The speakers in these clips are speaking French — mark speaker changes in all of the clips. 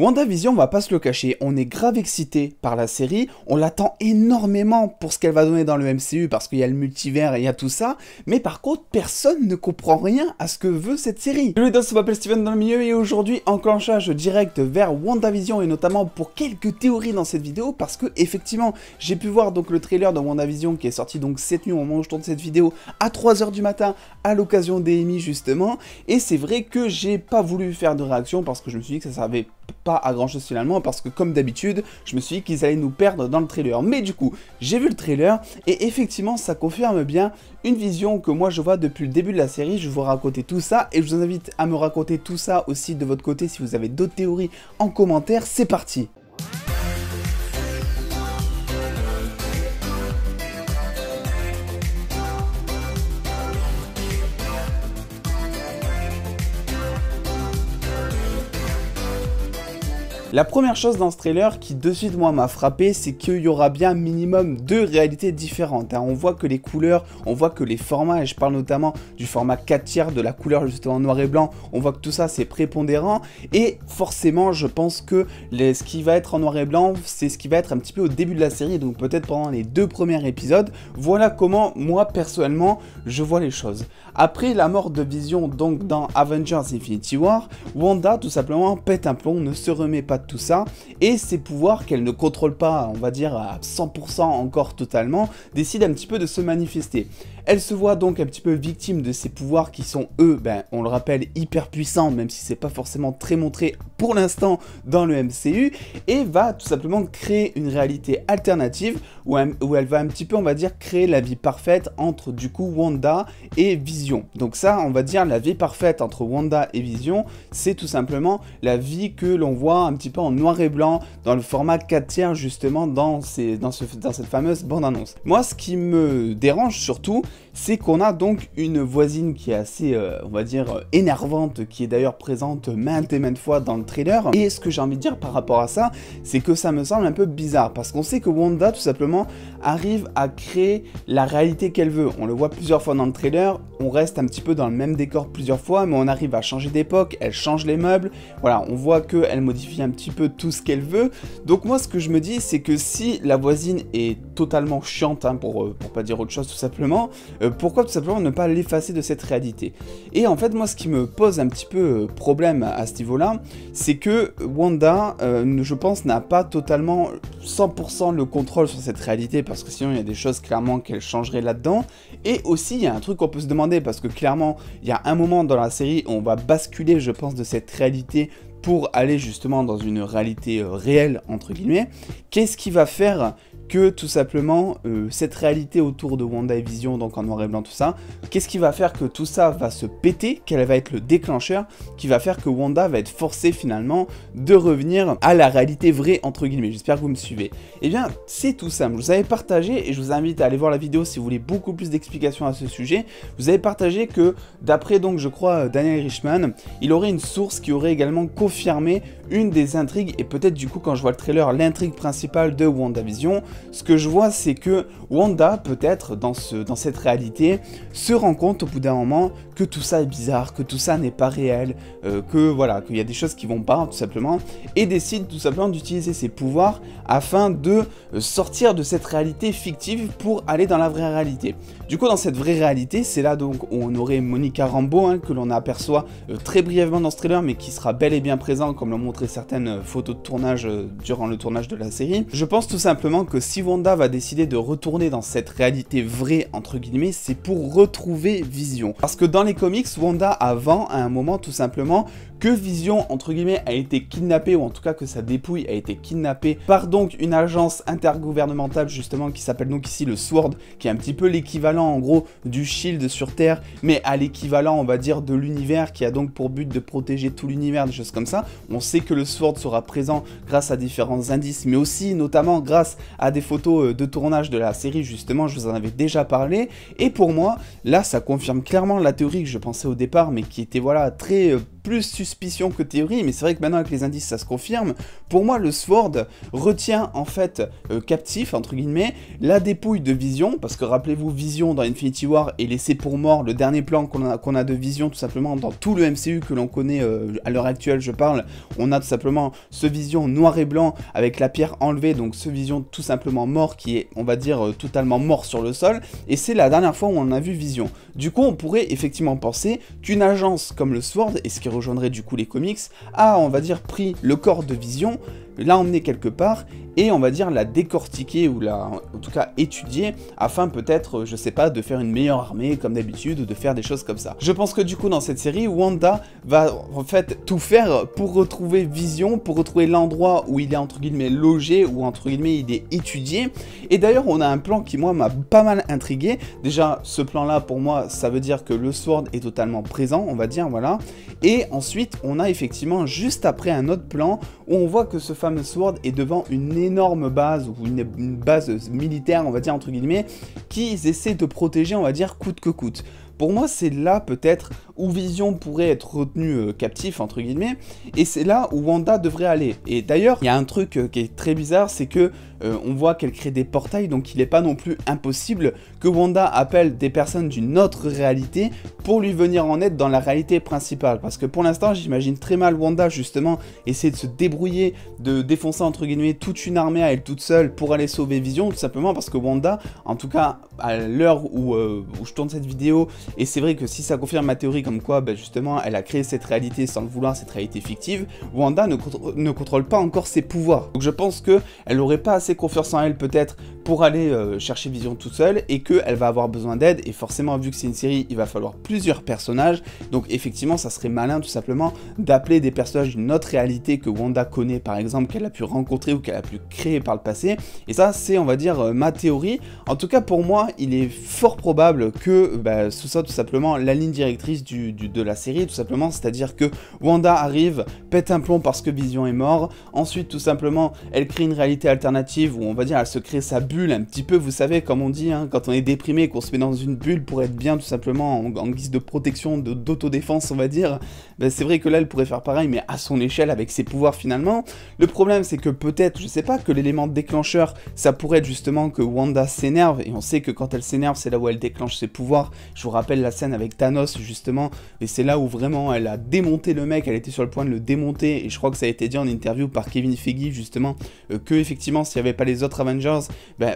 Speaker 1: WandaVision, on va pas se le cacher, on est grave excité par la série, on l'attend énormément pour ce qu'elle va donner dans le MCU parce qu'il y a le multivers et il y a tout ça, mais par contre personne ne comprend rien à ce que veut cette série. Salut les dos, je m'appelle Steven dans le milieu et aujourd'hui enclenchage direct vers WandaVision et notamment pour quelques théories dans cette vidéo parce que effectivement j'ai pu voir donc le trailer de WandaVision qui est sorti donc cette nuit au moment où je tourne cette vidéo à 3 h du matin à l'occasion des Emmy justement, et c'est vrai que j'ai pas voulu faire de réaction parce que je me suis dit que ça servait pas à grand chose finalement, parce que comme d'habitude je me suis dit qu'ils allaient nous perdre dans le trailer. Mais du coup j'ai vu le trailer et effectivement ça confirme bien une vision que moi je vois depuis le début de la série. Je vais vous raconter tout ça et je vous invite à me raconter tout ça aussi de votre côté si vous avez d'autres théories en commentaire. C'est parti. La première chose dans ce trailer qui de suite moi m'a frappé, c'est qu'il y aura bien minimum 2 réalités différentes. On voit que les couleurs, on voit que les formats, et je parle notamment du format 4/3, de la couleur justement noir et blanc, on voit que tout ça c'est prépondérant, et forcément je pense que ce qui va être en noir et blanc, c'est ce qui va être un petit peu au début de la série, donc peut-être pendant les 2 premiers épisodes. Voilà comment moi personnellement je vois les choses. Après la mort de Vision donc dans Avengers Infinity War, Wanda tout simplement pète un plomb, ne se remet pas de tout ça, et ses pouvoirs qu'elle ne contrôle pas, on va dire à 100% encore totalement, décident un petit peu de se manifester. Elle se voit donc un petit peu victime de ses pouvoirs qui sont eux, on le rappelle, hyper puissants, même si c'est pas forcément très montré pour l'instant dans le MCU, et va tout simplement créer une réalité alternative où elle va un petit peu, on va dire, créer la vie parfaite entre du coup Wanda et Vision. Donc ça, on va dire, la vie parfaite entre Wanda et Vision, c'est tout simplement la vie que l'on voit un petit peu en noir et blanc dans le format 4/3 justement dans cette fameuse bande-annonce. Moi, ce qui me dérange surtout, c'est qu'on a donc une voisine qui est assez, on va dire, énervante, qui est d'ailleurs présente maintes et maintes fois dans le trailer. Et ce que j'ai envie de dire par rapport à ça, c'est que ça me semble un peu bizarre, parce qu'on sait que Wanda, tout simplement, arrive à créer la réalité qu'elle veut. On le voit plusieurs fois dans le trailer, on reste un petit peu dans le même décor plusieurs fois, mais on arrive à changer d'époque, elle change les meubles, voilà, on voit qu'elle modifie un petit peu tout ce qu'elle veut. Donc moi, ce que je me dis, c'est que si la voisine est totalement chiante, pour pas dire autre chose tout simplement, pourquoi tout simplement ne pas l'effacer de cette réalité? Et en fait, moi, ce qui me pose un petit peu problème à ce niveau-là, c'est que Wanda, je pense, n'a pas totalement 100% le contrôle sur cette réalité, parce que sinon, il y a des choses clairement qu'elle changerait là-dedans. Et aussi, il y a un truc qu'on peut se demander, parce que clairement, il y a un moment dans la série où on va basculer, je pense, de cette réalité pour aller justement dans une réalité réelle, entre guillemets. Qu'est-ce qui va faire que tout simplement cette réalité autour de Wanda et Vision, donc en noir et blanc tout ça, qu'est-ce qui va faire que tout ça va se péter, quel va être le déclencheur qui va faire que Wanda va être forcée finalement de revenir à la réalité vraie, entre guillemets? J'espère que vous me suivez. Et bien c'est tout simple, je vous avais partagé, et je vous invite à aller voir la vidéo si vous voulez beaucoup plus d'explications à ce sujet. Vous avez partagé que d'après donc je crois Daniel Richman, il aurait une source qui aurait également confirmé une des intrigues, et peut-être du coup quand je vois le trailer, l'intrigue principale de WandaVision. Ce que je vois, c'est que Wanda, peut-être, dans cette réalité, se rend compte au bout d'un moment que tout ça est bizarre, que tout ça n'est pas réel, que voilà, qu'il y a des choses qui vont pas, tout simplement, et décide tout simplement d'utiliser ses pouvoirs afin de sortir de cette réalité fictive pour aller dans la vraie réalité. Du coup, dans cette vraie réalité, c'est là donc où on aurait Monica Rambeau, que l'on aperçoit très brièvement dans ce trailer, mais qui sera bel et bien présent, comme l'ont montré certaines photos de tournage durant le tournage de la série. Je pense tout simplement que si Wanda va décider de retourner dans cette réalité vraie, entre guillemets, c'est pour retrouver Vision. Parce que dans les comics, Wanda avant, à un moment, tout simplement, que Vision, entre guillemets, a été kidnappée, ou en tout cas que sa dépouille a été kidnappée par donc une agence intergouvernementale, justement, qui s'appelle donc ici le SWORD, qui est un petit peu l'équivalent, en gros, du SHIELD sur Terre, mais à l'équivalent, on va dire, de l'univers, qui a donc pour but de protéger tout l'univers, des choses comme ça. On sait que le SWORD sera présent grâce à différents indices, mais aussi, notamment, grâce à des photos de tournage de la série, justement, je vous en avais déjà parlé, et pour moi, là, ça confirme clairement la théorie que je pensais au départ, mais qui était, voilà, très plus suspicion que théorie, mais c'est vrai que maintenant avec les indices ça se confirme. Pour moi le Sword retient en fait captif entre guillemets la dépouille de Vision, parce que rappelez-vous Vision dans Infinity War est laissé pour mort, le dernier plan qu'on a de Vision tout simplement dans tout le MCU que l'on connaît à l'heure actuelle je parle, on a tout simplement ce Vision noir et blanc avec la pierre enlevée, donc ce Vision tout simplement mort qui est on va dire totalement mort sur le sol, et c'est la dernière fois où on a vu Vision. Du coup on pourrait effectivement penser qu'une agence comme le Sword, et ce qui rejoindrait du coup les comics, a on va dire pris le corps de Vision, l'a emmené quelque part et on va dire la décortiquer ou la en tout cas étudier afin peut-être je sais pas de faire une meilleure armée comme d'habitude ou de faire des choses comme ça. Je pense que du coup dans cette série Wanda va en fait tout faire pour retrouver Vision, pour retrouver l'endroit où il est entre guillemets logé ou entre guillemets il est étudié, et d'ailleurs on a un plan qui moi m'a pas mal intrigué. Déjà ce plan là pour moi ça veut dire que le Sword est totalement présent on va dire voilà, et ensuite on a effectivement juste après un autre plan où on voit que ce fameux Sword est devant une énorme base, ou une base militaire, on va dire entre guillemets, qu'ils essaient de protéger, on va dire, coûte que coûte. Pour moi, c'est là peut-être où Vision pourrait être retenu captif, entre guillemets, et c'est là où Wanda devrait aller. Et d'ailleurs, il y a un truc qui est très bizarre, c'est que on voit qu'elle crée des portails, donc il n'est pas non plus impossible que Wanda appelle des personnes d'une autre réalité pour lui venir en aide dans la réalité principale. Parce que pour l'instant, j'imagine très mal Wanda, justement, essayer de se débrouiller, de défoncer, entre guillemets, toute une armée à elle toute seule pour aller sauver Vision, tout simplement parce que Wanda, en tout cas, à l'heure où je tourne cette vidéo, et c'est vrai que si ça confirme ma théorie comme quoi, ben justement, elle a créé cette réalité sans le vouloir, cette réalité fictive, Wanda ne contrôle pas encore ses pouvoirs. Donc je pense qu'elle n'aurait pas assez confiance en elle peut-être pour aller chercher Vision toute seule, et qu'elle va avoir besoin d'aide, et forcément vu que c'est une série, il va falloir plusieurs personnages, donc effectivement ça serait malin tout simplement d'appeler des personnages d'une autre réalité que Wanda connaît par exemple, qu'elle a pu rencontrer ou qu'elle a pu créer par le passé, et ça c'est on va dire ma théorie. En tout cas pour moi il est fort probable que ce soit tout simplement la ligne directrice de la série, tout simplement, c'est-à-dire que Wanda arrive, pète un plomb parce que Vision est mort, ensuite tout simplement elle crée une réalité alternative où on va dire elle se crée sa bulle un petit peu, vous savez comme on dit hein, quand on est déprimé, qu'on se met dans une bulle pour être bien tout simplement en guise de protection, d'autodéfense on va dire, c'est vrai que là elle pourrait faire pareil mais à son échelle avec ses pouvoirs finalement. Le problème c'est que peut-être, je sais pas, que l'élément déclencheur ça pourrait être justement que Wanda s'énerve, et on sait que quand elle s'énerve c'est là où elle déclenche ses pouvoirs. Je vous rappelle la scène avec Thanos justement, et c'est là où vraiment elle a démonté le mec, elle était sur le point de le démonter, et je crois que ça a été dit en interview par Kevin Feige justement, que effectivement s'il n'y avait pas les autres Avengers,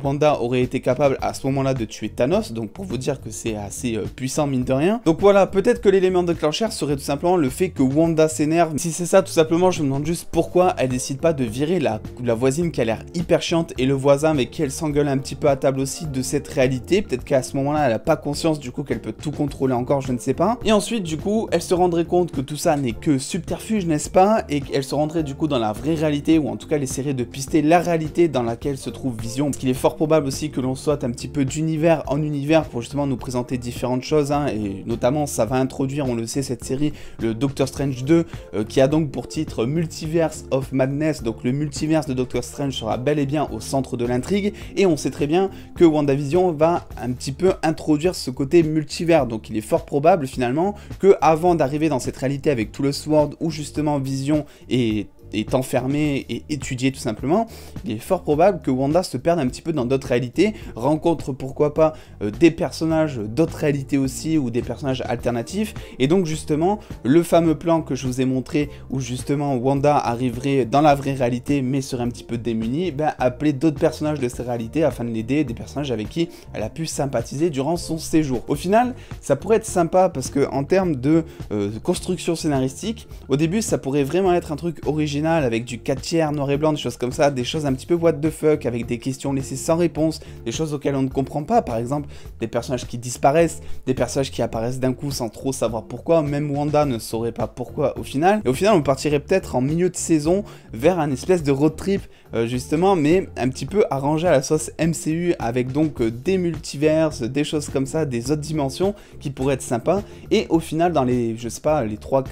Speaker 1: Wanda aurait été capable à ce moment là de tuer Thanos, donc pour vous dire que c'est assez puissant mine de rien. Donc voilà, peut-être que l'élément déclencheur serait tout simplement le fait que Wanda s'énerve. Si c'est ça tout simplement, je me demande juste pourquoi elle décide pas de virer la voisine qui a l'air hyper chiante, et le voisin avec qui elle s'engueule un petit peu à table aussi de cette réalité. Peut-être qu'à ce moment là elle a pas conscience du coup qu'elle peut tout contrôler encore, je ne sais pas. Et ensuite du coup elle se rendrait compte que tout ça n'est que subterfuge, n'est-ce pas, et qu'elle se rendrait du coup dans la vraie réalité, ou en tout cas elle essaierait de pister la réalité dans laquelle se trouve Vision. Parce qu'il est fort probable aussi que l'on saute un petit peu d'univers en univers pour justement nous présenter différentes choses hein, et notamment ça va introduire, on le sait, cette série, le Doctor Strange 2 qui a donc pour titre Multiverse of Madness, donc le multiverse de Doctor Strange sera bel et bien au centre de l'intrigue, et on sait très bien que WandaVision va un petit peu introduire ce côté multivers, donc il est fort probable finalement que avant d'arriver dans cette réalité avec tout le Sword où justement Vision est enfermé et étudié tout simplement, il est fort probable que Wanda se perde un petit peu dans d'autres réalités, rencontre pourquoi pas des personnages d'autres réalités aussi, ou des personnages alternatifs, et donc justement le fameux plan que je vous ai montré où justement Wanda arriverait dans la vraie réalité mais serait un petit peu démunie, appeler d'autres personnages de ces réalités afin de l'aider, des personnages avec qui elle a pu sympathiser durant son séjour. Au final ça pourrait être sympa parce que en termes de construction scénaristique, au début ça pourrait vraiment être un truc original avec du 4/3 noir et blanc, des choses comme ça, des choses un petit peu what the fuck, avec des questions laissées sans réponse, des choses auxquelles on ne comprend pas, par exemple des personnages qui disparaissent, des personnages qui apparaissent d'un coup sans trop savoir pourquoi, même Wanda ne saurait pas pourquoi au final, et au final on partirait peut-être en milieu de saison vers un espèce de road trip justement, mais un petit peu arrangé à la sauce MCU, avec donc des multiverses, des choses comme ça, des autres dimensions qui pourraient être sympas, et au final dans les, je sais pas, les 3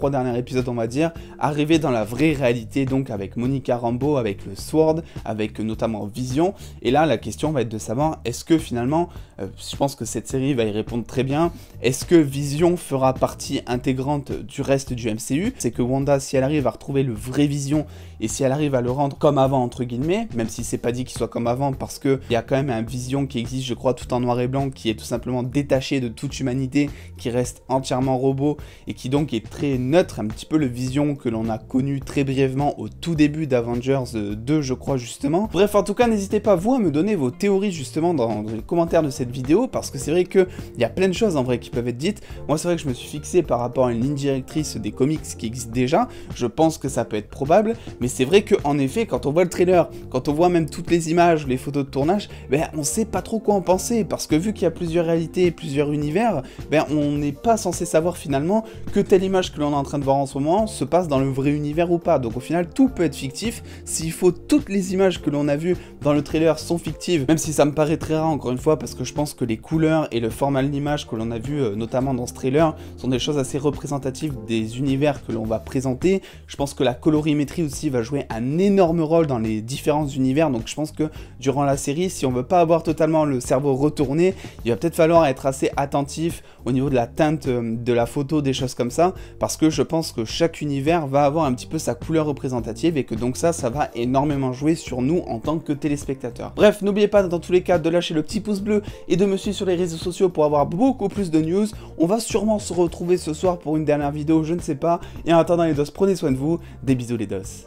Speaker 1: derniers épisodes on va dire, arriver dans la vraie vraie réalité, donc avec Monica Rambeau, avec le Sword, avec notamment Vision. Et là, la question va être de savoir, est-ce que finalement, je pense que cette série va y répondre très bien, est-ce que Vision fera partie intégrante du reste du MCU? C'est que Wanda, si elle arrive à retrouver le vrai Vision, et si elle arrive à le rendre comme avant, entre guillemets, même si c'est pas dit qu'il soit comme avant, parce qu'il y a quand même un Vision qui existe, je crois, tout en noir et blanc, qui est tout simplement détaché de toute humanité, qui reste entièrement robot, et qui donc est très neutre, un petit peu le Vision que l'on a connu très brièvement au tout début d'Avengers 2, je crois, justement. Bref, en tout cas, n'hésitez pas, vous, à me donner vos théories, justement, dans les commentaires de cette vidéo, parce que c'est vrai qu'il y a plein de choses, en vrai, qui peuvent être dites. Moi, c'est vrai que je me suis fixé par rapport à une ligne directrice des comics qui existe déjà, je pense que ça peut être probable, mais c'est vrai qu'en effet, quand on voit le trailer, quand on voit même toutes les images, les photos de tournage, ben, on sait pas trop quoi en penser, parce que vu qu'il y a plusieurs réalités et plusieurs univers, ben, on n'est pas censé savoir finalement que telle image que l'on est en train de voir en ce moment se passe dans le vrai univers ou pas. Donc au final, tout peut être fictif. S'il faut, toutes les images que l'on a vues dans le trailer sont fictives, même si ça me paraît très rare, encore une fois, parce que je pense que les couleurs et le format de l'image que l'on a vu, notamment dans ce trailer, sont des choses assez représentatives des univers que l'on va présenter. Je pense que la colorimétrie aussi va jouer un énorme rôle dans les différents univers, donc je pense que durant la série, si on veut pas avoir totalement le cerveau retourné, il va peut-être falloir être assez attentif au niveau de la teinte de la photo, des choses comme ça, parce que je pense que chaque univers va avoir un petit peu sa couleur représentative et que donc ça va énormément jouer sur nous en tant que téléspectateurs. Bref, n'oubliez pas dans tous les cas de lâcher le petit pouce bleu et de me suivre sur les réseaux sociaux pour avoir beaucoup plus de news. On va sûrement se retrouver ce soir pour une dernière vidéo, je ne sais pas, et en attendant les dos, prenez soin de vous, des bisous les dos.